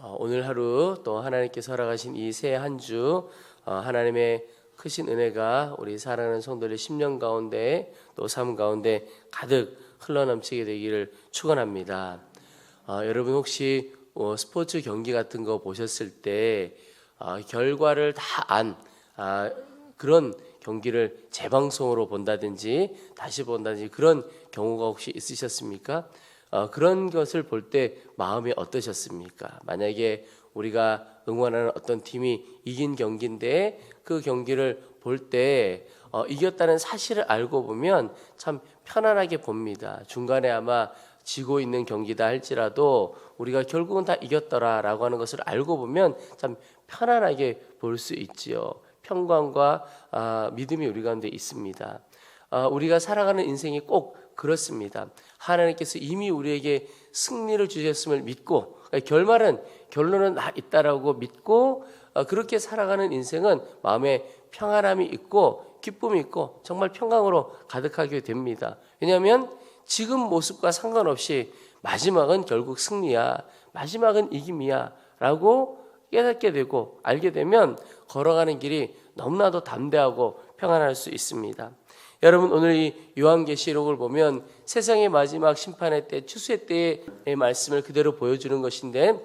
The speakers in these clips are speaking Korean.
오늘 하루 또 하나님께서 허락하신 이 새 한 주 하나님의 크신 은혜가 우리 사랑하는 성도들의 심령 가운데 또 삶 가운데 가득 흘러넘치게 되기를 축원합니다. 여러분 혹시 스포츠 경기 같은 거 보셨을 때 결과를 다 안 그런 경기를 재방송으로 본다든지 다시 본다든지 그런 경우가 혹시 있으셨습니까? 그런 것을 볼 때 마음이 어떠셨습니까? 만약에 우리가 응원하는 어떤 팀이 이긴 경기인데 그 경기를 볼 때 이겼다는 사실을 알고 보면 참 편안하게 봅니다. 중간에 아마 지고 있는 경기다 할지라도 우리가 결국은 다 이겼더라라고 하는 것을 알고 보면 참 편안하게 볼 수 있지요. 평강과 믿음이 우리 가운데 있습니다. 우리가 살아가는 인생이 꼭 그렇습니다. 하나님께서 이미 우리에게 승리를 주셨음을 믿고 결론은 다 있다라고 믿고 그렇게 살아가는 인생은 마음에 평안함이 있고 기쁨이 있고 정말 평강으로 가득하게 됩니다. 왜냐하면 지금 모습과 상관없이 마지막은 결국 승리야, 마지막은 이김이야 라고 깨닫게 되고 알게 되면 걸어가는 길이 너무나도 담대하고 평안할 수 있습니다. 여러분 오늘 이 요한계시록을 보면 세상의 마지막 심판의 때 추수의 때의 말씀을 그대로 보여주는 것인데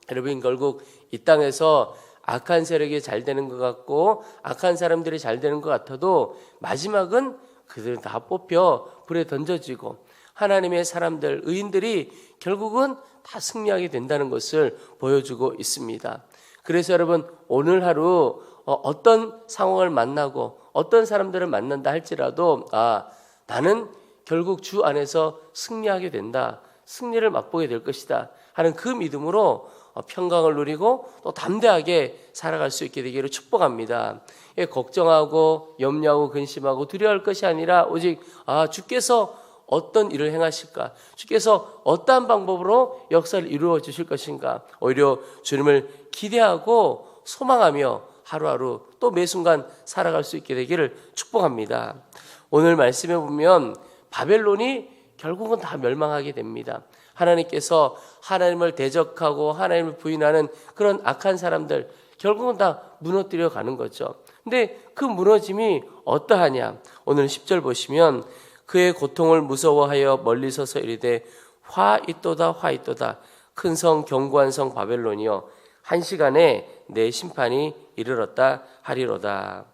여러분 결국 이 땅에서 악한 세력이 잘 되는 것 같고 악한 사람들이 잘 되는 것 같아도 마지막은 그들은 다 뽑혀 불에 던져지고 하나님의 사람들 의인들이 결국은 다 승리하게 된다는 것을 보여주고 있습니다. 그래서 여러분 오늘 하루 어떤 상황을 만나고 어떤 사람들을 만난다 할지라도 나는 결국 주 안에서 승리하게 된다, 승리를 맛보게 될 것이다 하는 그 믿음으로 평강을 누리고 또 담대하게 살아갈 수 있게 되기를 축복합니다. 걱정하고 염려하고 근심하고 두려워할 것이 아니라 오직 주께서 어떤 일을 행하실까, 주께서 어떠한 방법으로 역사를 이루어 주실 것인가, 오히려 주님을 기대하고 소망하며 하루하루 또 매 순간 살아갈 수 있게 되기를 축복합니다. 오늘 말씀에 보면 바벨론이 결국은 다 멸망하게 됩니다. 하나님께서 하나님을 대적하고 하나님을 부인하는 그런 악한 사람들 결국은 다 무너뜨려 가는 거죠. 근데 그 무너짐이 어떠하냐? 오늘 10절 보시면 그의 고통을 무서워하여 멀리 서서 이르되 화 있도다 화 있도다 큰 성 견고한 성 바벨론이여 한 시간에 내 심판이 이르렀다 하리로다.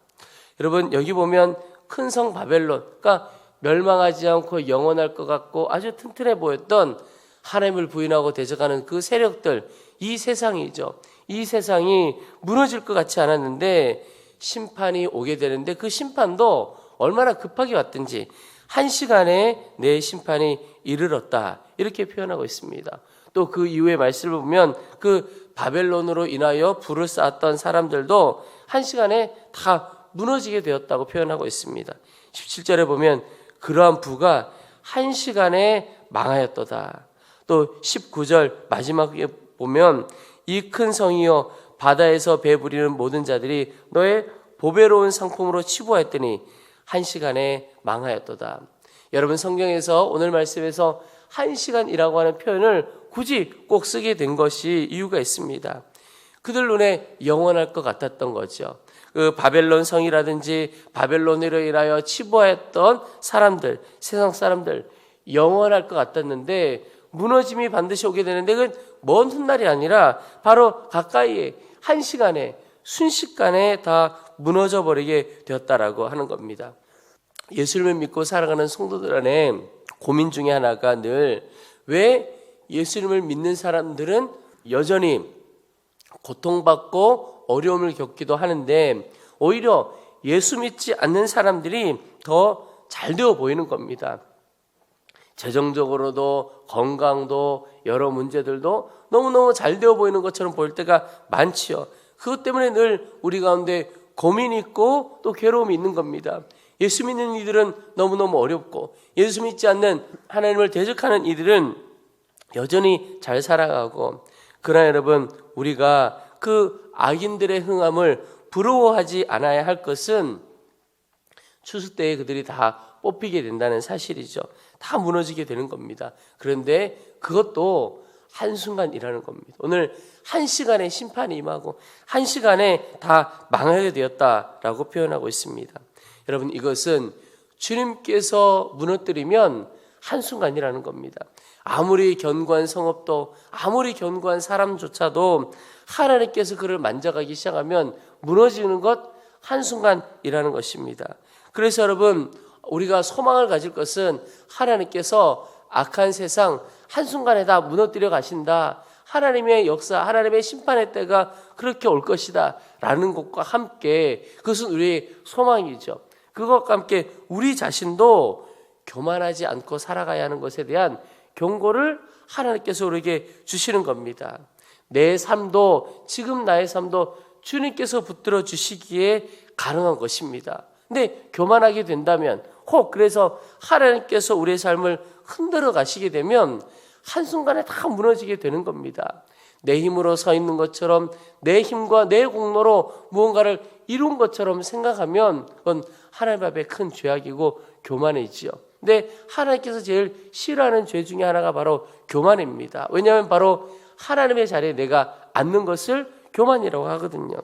여러분 여기 보면 큰 성 바벨론, 그러니까 멸망하지 않고 영원할 것 같고 아주 튼튼해 보였던 하나님을 부인하고 대적하는 그 세력들, 이 세상이죠. 이 세상이 무너질 것 같지 않았는데 심판이 오게 되는데 그 심판도 얼마나 급하게 왔든지 한 시간에 내 심판이 이르렀다 이렇게 표현하고 있습니다. 또 그 이후의 말씀을 보면 그 바벨론으로 인하여 불을 쌓았던 사람들도 한 시간에 다 무너지게 되었다고 표현하고 있습니다. 17절에 보면 그러한 부가 한 시간에 망하였도다. 또 19절 마지막에 보면 이 큰 성이여 바다에서 배 부리는 모든 자들이 너의 보배로운 상품으로 치부하였더니 한 시간에 망하였도다. 여러분 성경에서 오늘 말씀에서 한 시간이라고 하는 표현을 굳이 꼭 쓰게 된 것이 이유가 있습니다. 그들 눈에 영원할 것 같았던 거죠. 그 바벨론 성이라든지 바벨론으로 인하여 치부하였던 사람들, 세상 사람들 영원할 것 같았는데 무너짐이 반드시 오게 되는데 그건 먼 훗날이 아니라 바로 가까이에 한 시간에 순식간에 다 무너져 버리게 되었다라고 하는 겁니다. 예수님을 믿고 살아가는 성도들 안에 고민 중에 하나가 늘 왜 예수님을 믿는 사람들은 여전히 고통받고 어려움을 겪기도 하는데 오히려 예수 믿지 않는 사람들이 더 잘 되어 보이는 겁니다. 재정적으로도 건강도 여러 문제들도 너무너무 잘 되어 보이는 것처럼 보일 때가 많지요. 그것 때문에 늘 우리 가운데 고민이 있고 또 괴로움이 있는 겁니다. 예수 믿는 이들은 너무너무 어렵고 예수 믿지 않는 하나님을 대적하는 이들은 여전히 잘 살아가고 그러나 여러분 우리가 그 악인들의 흥함을 부러워하지 않아야 할 것은 추수 때에 그들이 다 뽑히게 된다는 사실이죠. 다 무너지게 되는 겁니다. 그런데 그것도 한순간이라는 겁니다. 오늘 한 시간에 심판이 임하고 한 시간에 다 망하게 되었다라고 표현하고 있습니다. 여러분, 이것은 주님께서 무너뜨리면 한순간이라는 겁니다. 아무리 견고한 성읍도, 아무리 견고한 사람조차도 하나님께서 그를 만져가기 시작하면 무너지는 것 한순간이라는 것입니다. 그래서 여러분, 우리가 소망을 가질 것은 하나님께서 악한 세상 한순간에 다 무너뜨려 가신다, 하나님의 역사, 하나님의 심판의 때가 그렇게 올 것이다 라는 것과 함께, 그것은 우리의 소망이죠. 그것과 함께 우리 자신도 교만하지 않고 살아가야 하는 것에 대한 경고를 하나님께서 우리에게 주시는 겁니다. 내 삶도, 지금 나의 삶도 주님께서 붙들어 주시기에 가능한 것입니다. 근데 교만하게 된다면, 혹 그래서 하나님께서 우리의 삶을 흔들어 가시게 되면 한순간에 다 무너지게 되는 겁니다. 내 힘으로 서 있는 것처럼, 내 힘과 내 공로로 무언가를 이룬 것처럼 생각하면 그건 하나님 앞에 큰 죄악이고 교만이지요. 근데 하나님께서 제일 싫어하는 죄 중에 하나가 바로 교만입니다. 왜냐하면 바로 하나님의 자리에 내가 앉는 것을 교만이라고 하거든요.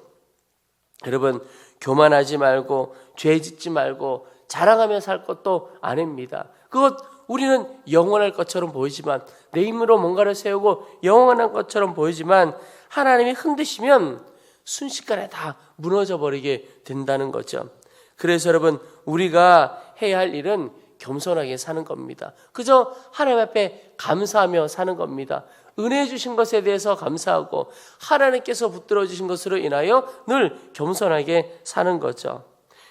여러분, 교만하지 말고 죄 짓지 말고 자랑하며 살 것도 아닙니다. 그것 우리는 영원할 것처럼 보이지만, 내 힘으로 뭔가를 세우고 영원한 것처럼 보이지만 하나님이 흔드시면 순식간에 다 무너져 버리게 된다는 거죠. 그래서 여러분, 우리가 해야 할 일은 겸손하게 사는 겁니다. 그저 하나님 앞에 감사하며 사는 겁니다. 은혜 주신 것에 대해서 감사하고 하나님께서 붙들어 주신 것으로 인하여 늘 겸손하게 사는 거죠.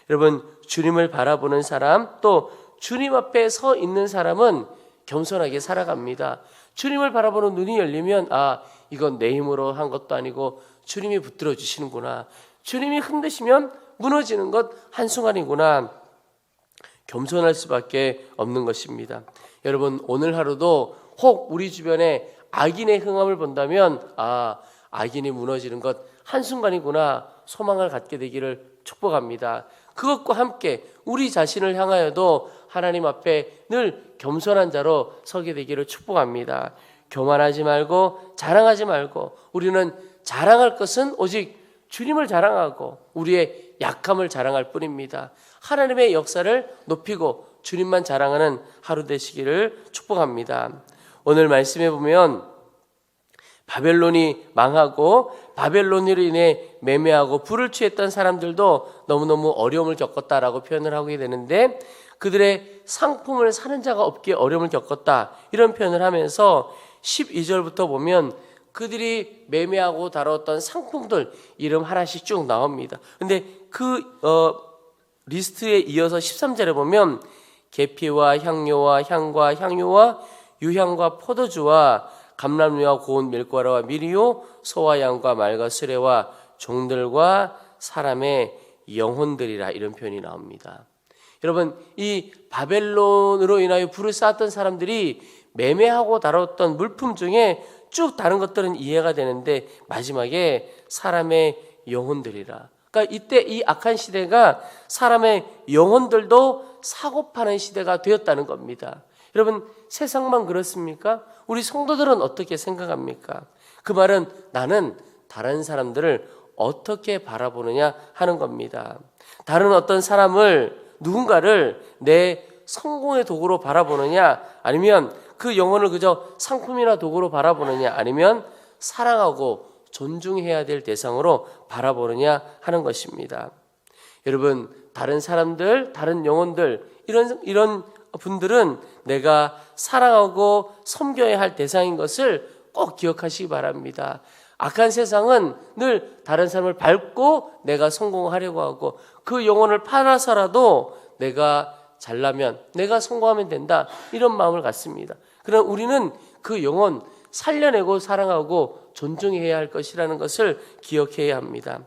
여러분, 주님을 바라보는 사람, 또 주님 앞에 서 있는 사람은 겸손하게 살아갑니다. 주님을 바라보는 눈이 열리면, 아, 이건 내 힘으로 한 것도 아니고 주님이 붙들어 주시는구나, 주님이 흔드시면 무너지는 것 한순간이구나, 겸손할 수밖에 없는 것입니다. 여러분, 오늘 하루도 혹 우리 주변에 악인의 흥함을 본다면, 아, 악인이 무너지는 것 한순간이구나, 소망을 갖게 되기를 축복합니다. 그것과 함께 우리 자신을 향하여도 하나님 앞에 늘 겸손한 자로 서게 되기를 축복합니다. 교만하지 말고 자랑하지 말고, 우리는 자랑할 것은 오직 주님을 자랑하고 우리의 약함을 자랑할 뿐입니다. 하나님의 역사를 높이고 주님만 자랑하는 하루 되시기를 축복합니다. 오늘 말씀해 보면 바벨론이 망하고 바벨론으로 인해 매매하고 불을 취했던 사람들도 너무너무 어려움을 겪었다라고 표현을 하게 되는데, 그들의 상품을 사는 자가 없기에 어려움을 겪었다, 이런 표현을 하면서 12절부터 보면 그들이 매매하고 다뤘던 상품들 이름 하나씩 쭉 나옵니다. 근데 그 리스트에 이어서 13절에 보면 계피와 향료와 향과 향유와 유향과 포도주와 감람류와 고운 밀가루와 미리요, 소와 양과 말과 수레와 종들과 사람의 영혼들이라, 이런 표현이 나옵니다. 여러분, 이 바벨론으로 인하여 불을 쌓았던 사람들이 매매하고 다뤘던 물품 중에 쭉 다른 것들은 이해가 되는데 마지막에 사람의 영혼들이라. 그러니까 이때 이 악한 시대가 사람의 영혼들도 사고 파는 시대가 되었다는 겁니다. 여러분, 세상만 그렇습니까? 우리 성도들은 어떻게 생각합니까? 그 말은 나는 다른 사람들을 어떻게 바라보느냐 하는 겁니다. 다른 어떤 사람을, 누군가를 내 성공의 도구로 바라보느냐, 아니면 그 영혼을 그저 상품이나 도구로 바라보느냐, 아니면 사랑하고 존중해야 될 대상으로 바라보느냐 하는 것입니다. 여러분, 다른 사람들, 다른 영혼들, 이런 분들은 내가 사랑하고 섬겨야 할 대상인 것을 꼭 기억하시기 바랍니다. 악한 세상은 늘 다른 사람을 밟고 내가 성공하려고 하고, 그 영혼을 팔아서라도 내가 잘나면, 내가 성공하면 된다, 이런 마음을 갖습니다. 그러나 우리는 그 영혼 살려내고 사랑하고 존중해야 할 것이라는 것을 기억해야 합니다.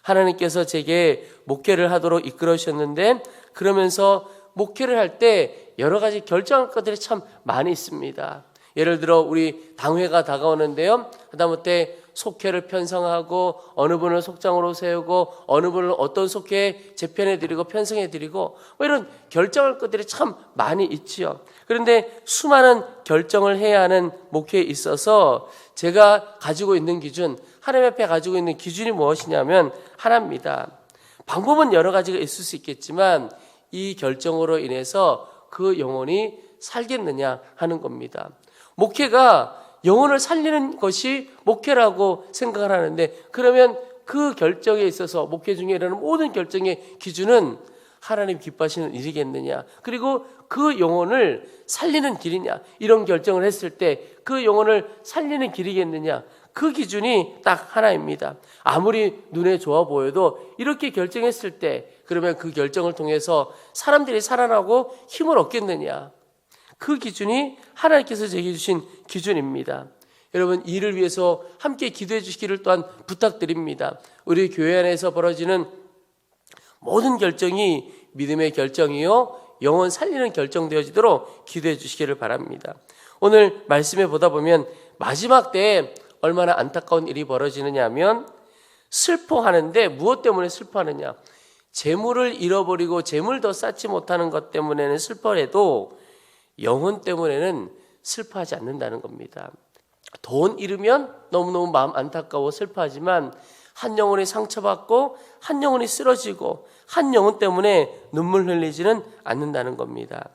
하나님께서 제게 목회를 하도록 이끌어 주셨는데, 그러면서 목회를 할 때 여러 가지 결정할 것들이 참 많이 있습니다. 예를 들어 우리 당회가 다가오는데요, 하다못해 속회를 편성하고 어느 분을 속장으로 세우고 어느 분을 어떤 속회에 재편해드리고 편성해드리고 뭐 이런 결정할 것들이 참 많이 있지요. 그런데 수많은 결정을 해야 하는 목회에 있어서 제가 가지고 있는 기준, 하나님 앞에 가지고 있는 기준이 무엇이냐면 하나입니다. 방법은 여러 가지가 있을 수 있겠지만 이 결정으로 인해서 그 영혼이 살겠느냐 하는 겁니다. 목회가 영혼을 살리는 것이 목회라고 생각을 하는데, 그러면 그 결정에 있어서 목회 중에 일어나는 모든 결정의 기준은 하나님 기뻐하시는 일이겠느냐, 그리고 그 영혼을 살리는 길이냐, 이런 결정을 했을 때 그 영혼을 살리는 길이겠느냐, 그 기준이 딱 하나입니다. 아무리 눈에 좋아 보여도 이렇게 결정했을 때 그러면 그 결정을 통해서 사람들이 살아나고 힘을 얻겠느냐, 그 기준이 하나님께서 제게 주신 기준입니다. 여러분, 이를 위해서 함께 기도해 주시기를 또한 부탁드립니다. 우리 교회 안에서 벌어지는 모든 결정이 믿음의 결정이요 영혼 살리는 결정 되어지도록 기도해 주시기를 바랍니다. 오늘 말씀에 보다 보면 마지막 때에 얼마나 안타까운 일이 벌어지느냐 하면, 슬퍼하는데 무엇 때문에 슬퍼하느냐, 재물을 잃어버리고 재물 더 쌓지 못하는 것 때문에는 슬퍼해도 영혼 때문에는 슬퍼하지 않는다는 겁니다. 돈 잃으면 너무너무 마음 안타까워 슬퍼하지만 한 영혼이 상처받고 한 영혼이 쓰러지고 한 영혼 때문에 눈물 흘리지는 않는다는 겁니다.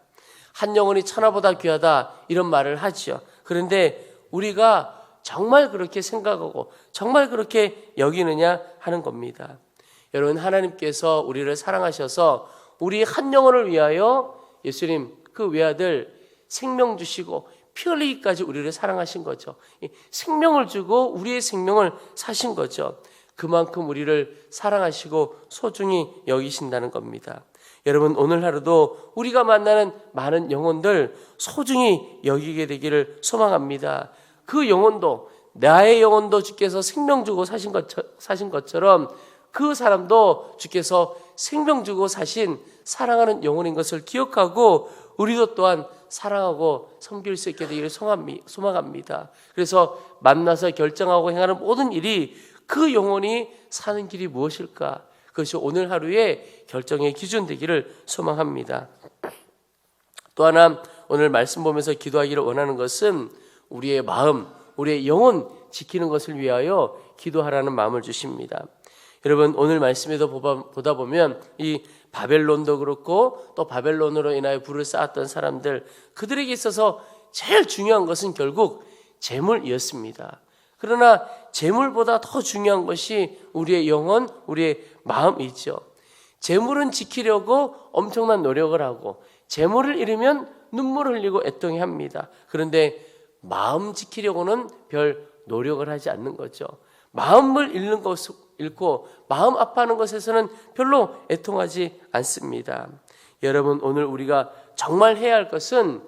한 영혼이 천하보다 귀하다 이런 말을 하지요. 그런데 우리가 정말 그렇게 생각하고 정말 그렇게 여기느냐 하는 겁니다. 여러분, 하나님께서 우리를 사랑하셔서 우리 한 영혼을 위하여 예수님 그 외아들 생명 주시고 피 흘리기까지 우리를 사랑하신 거죠. 생명을 주고 우리의 생명을 사신 거죠. 그만큼 우리를 사랑하시고 소중히 여기신다는 겁니다. 여러분, 오늘 하루도 우리가 만나는 많은 영혼들 소중히 여기게 되기를 소망합니다. 그 영혼도, 나의 영혼도 주께서 생명 주고 사신 것처럼 그 사람도 주께서 생명 주고 사신 사랑하는 영혼인 것을 기억하고 우리도 또한 사랑하고 섬길 수 있게 되기를 소망합니다. 그래서 만나서 결정하고 행하는 모든 일이 그 영혼이 사는 길이 무엇일까? 그것이 오늘 하루의 결정의 기준 되기를 소망합니다. 또 하나 오늘 말씀 보면서 기도하기를 원하는 것은 우리의 마음, 우리의 영혼 지키는 것을 위하여 기도하라는 마음을 주십니다. 여러분, 오늘 말씀에도 보다 보면 이 바벨론도 그렇고 또 바벨론으로 인하여 불을 쌓았던 사람들, 그들에게 있어서 제일 중요한 것은 결국 재물이었습니다. 그러나 재물보다 더 중요한 것이 우리의 영혼, 우리의 마음이죠. 재물은 지키려고 엄청난 노력을 하고 재물을 잃으면 눈물을 흘리고 애통해 합니다. 그런데 마음 지키려고는 별 노력을 하지 않는 거죠. 마음을 잃고 마음 아파하는 것에서는 별로 애통하지 않습니다. 여러분, 오늘 우리가 정말 해야 할 것은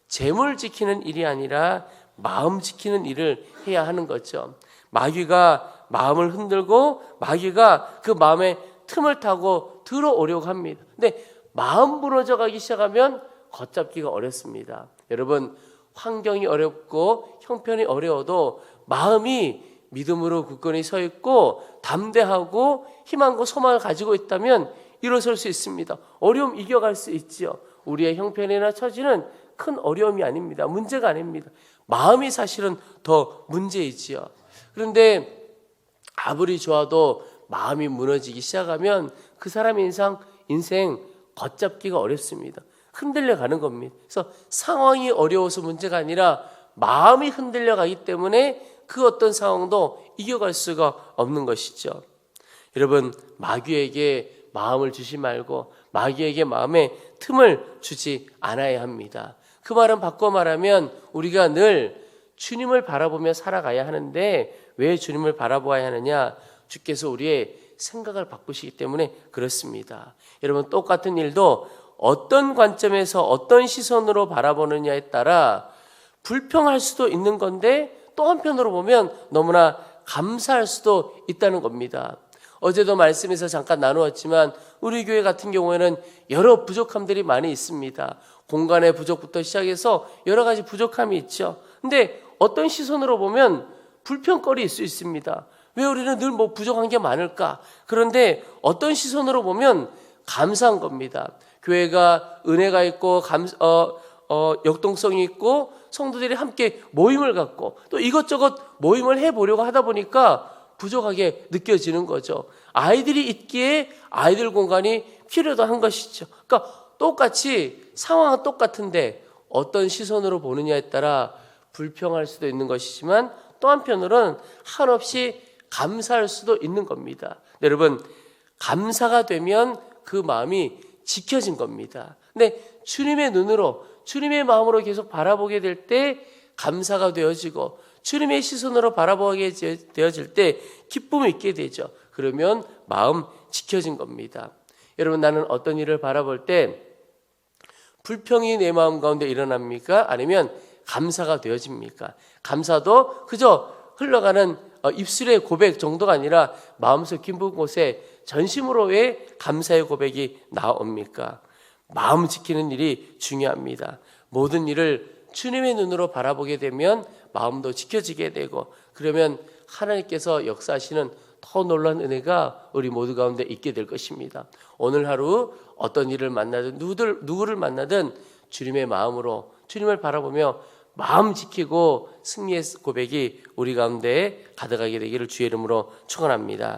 재물 지키는 일이 아니라 마음 지키는 일을 해야 하는 거죠. 마귀가 마음을 흔들고 마귀가 그 마음의 틈을 타고 들어오려고 합니다. 근데 마음 무너져 가기 시작하면 걷잡기가 어렵습니다. 여러분, 환경이 어렵고 형편이 어려워도 마음이 믿음으로 굳건히 서 있고 담대하고 희망과 소망을 가지고 있다면 일어설 수 있습니다. 어려움 이겨갈 수 있지요. 우리의 형편이나 처지는 큰 어려움이 아닙니다. 문제가 아닙니다. 마음이 사실은 더 문제이지요. 그런데 아무리 좋아도 마음이 무너지기 시작하면 그 사람의 인생 걷잡기가 어렵습니다. 흔들려 가는 겁니다. 그래서 상황이 어려워서 문제가 아니라 마음이 흔들려 가기 때문에 그 어떤 상황도 이겨갈 수가 없는 것이죠. 여러분, 마귀에게 마음을 주지 말고 마귀에게 마음에 틈을 주지 않아야 합니다. 그 말은 바꿔 말하면 우리가 늘 주님을 바라보며 살아가야 하는데, 왜 주님을 바라보아야 하느냐? 주께서 우리의 생각을 바꾸시기 때문에 그렇습니다. 여러분, 똑같은 일도 어떤 관점에서 어떤 시선으로 바라보느냐에 따라 불평할 수도 있는 건데 또 한편으로 보면 너무나 감사할 수도 있다는 겁니다. 어제도 말씀에서 잠깐 나누었지만 우리 교회 같은 경우에는 여러 부족함들이 많이 있습니다. 공간의 부족부터 시작해서 여러 가지 부족함이 있죠. 근데 어떤 시선으로 보면 불평거리일 수 있습니다. 왜 우리는 늘 뭐 부족한 게 많을까? 그런데 어떤 시선으로 보면 감사한 겁니다. 교회가 은혜가 있고 역동성이 있고 성도들이 함께 모임을 갖고 또 이것저것 모임을 해보려고 하다 보니까 부족하게 느껴지는 거죠. 아이들이 있기에 아이들 공간이 필요도 한 것이죠. 그러니까 똑같이 상황은 똑같은데 어떤 시선으로 보느냐에 따라 불평할 수도 있는 것이지만 또 한편으로는 한없이 감사할 수도 있는 겁니다. 여러분, 감사가 되면 그 마음이 지켜진 겁니다. 근데 주님의 눈으로, 주님의 마음으로 계속 바라보게 될 때 감사가 되어지고 주님의 시선으로 바라보게 되어질 때 기쁨이 있게 되죠. 그러면 마음 지켜진 겁니다. 여러분, 나는 어떤 일을 바라볼 때 불평이 내 마음 가운데 일어납니까? 아니면 감사가 되어집니까? 감사도 그저 흘러가는 입술의 고백 정도가 아니라 마음속 깊은 곳에 전심으로의 감사의 고백이 나옵니까? 마음 지키는 일이 중요합니다. 모든 일을 주님의 눈으로 바라보게 되면 마음도 지켜지게 되고 그러면 하나님께서 역사하시는 더 놀라운 은혜가 우리 모두 가운데 있게 될 것입니다. 오늘 하루 어떤 일을 만나든 누구를 만나든 주님의 마음으로 주님을 바라보며 마음 지키고 승리의 고백이 우리 가운데 가득하게 되기를 주의 이름으로 축원합니다.